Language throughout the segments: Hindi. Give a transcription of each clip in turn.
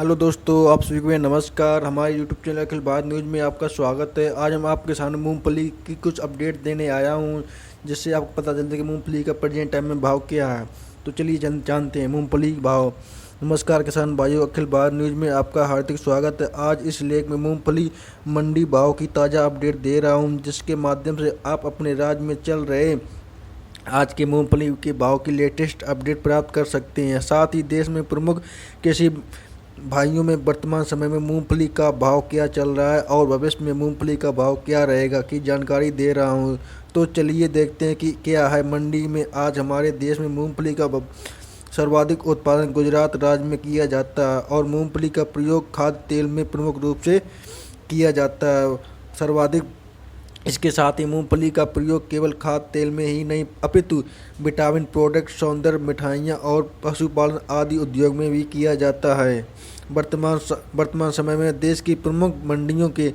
हेलो दोस्तों, आप सभी को नमस्कार। हमारे यूट्यूब चैनल अखिल भारत न्यूज़ में आपका स्वागत है। आज हम आपके सामने मूंगफली की कुछ अपडेट देने आया हूं, जिससे आपको पता चलता है कि मूंगफली का प्रेजेंट टाइम में भाव क्या है। तो चलिए जानते हैं मूंगफली के भाव। नमस्कार किसान भाइयों, अखिल भारत न्यूज़ में आपका हार्दिक स्वागत है। आज इस लेख में मूंगफली मंडी भाव की ताज़ा अपडेट दे रहा हूँ, जिसके माध्यम से आप अपने राज्य में चल रहे आज के मूंगफली के भाव की लेटेस्ट अपडेट प्राप्त कर सकते हैं। साथ ही देश में प्रमुख कृषि भाइयों में वर्तमान समय में मूंगफली का भाव क्या चल रहा है और भविष्य में मूंगफली का भाव क्या रहेगा की जानकारी दे रहा हूं। तो चलिए देखते हैं कि क्या है मंडी में। आज हमारे देश में मूंगफली का सर्वाधिक उत्पादन गुजरात राज्य में किया जाता है और मूंगफली का प्रयोग खाद्य तेल में प्रमुख रूप से किया जाता है। सर्वाधिक इसके साथ ही मूंगफली का प्रयोग केवल खाद्य तेल में ही नहीं अपितु विटामिन प्रोडक्ट, सौंदर्य मिठाइयाँ और पशुपालन आदि उद्योग में भी किया जाता है। वर्तमान समय में देश की प्रमुख मंडियों के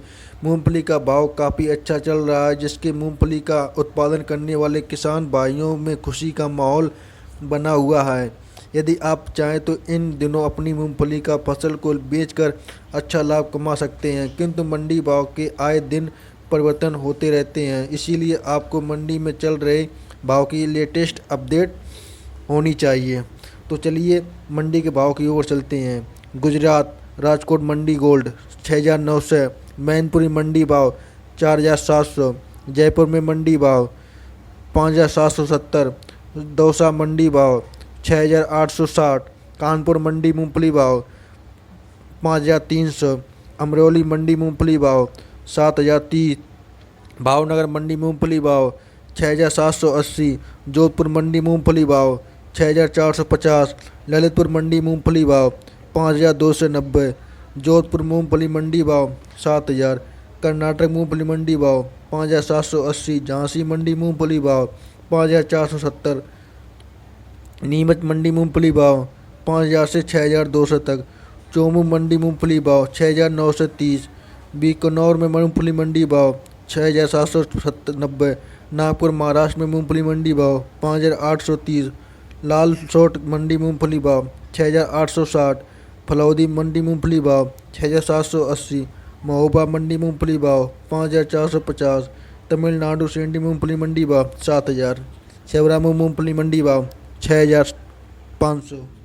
मूंगफली का भाव काफ़ी अच्छा चल रहा है, जिसके मूंगफली का उत्पादन करने वाले किसान भाइयों में खुशी का माहौल बना हुआ है। यदि आप चाहें तो इन दिनों अपनी मूंगफली का फसल को बेचकर अच्छा लाभ कमा सकते हैं, किंतु मंडी भाव के आए दिन परिवर्तन होते रहते हैं। इसीलिए आपको मंडी में चल रहे भाव की लेटेस्ट अपडेट होनी चाहिए। तो चलिए मंडी के भाव की ओर चलते हैं। गुजरात राजकोट मंडी गोल्ड 6,900, मैनपुरी मंडी भाव 4,700, जयपुर में मंडी भाव 5,770, दौसा मंडी भाव 6,860, कानपुर मंडी मूंगफली भाव 5,300, अमरोली मंडी मूंगफली भाव 7,030, भावनगर मंडी मूंगफली भाव 6,780, जोधपुर मंडी मूंगफली भाव 6,450, ललितपुर मंडी मूंगफली भाव 5,290, जोधपुर मूंगफली मंडी भाव 7,000, कर्नाटक मूंगफली मंडी भाव 5,780, झांसी मंडी मूंगफली भाव 5,470, नीमच मंडी मूंगफली भाव 5,000 से 6,200 तक, चोमू मंडी मूंगफली भाव 6,930, बीकानेर में मूंगफली मंडी भाव 6,790, नागपुर महाराष्ट्र में मूंगफली मंडी भाव 5,830, लालसोट मंडी मूंगफली भाव 6,860, फलौदी मंडी मूंगफली भाव 6,780, महोबा मंडी मूंगफली भाव 5,450, तमिलनाडु सेंडी मूंगफली मंडी भाव 7,000, सेवरामू मूंगफली मंडी भाव 6,500।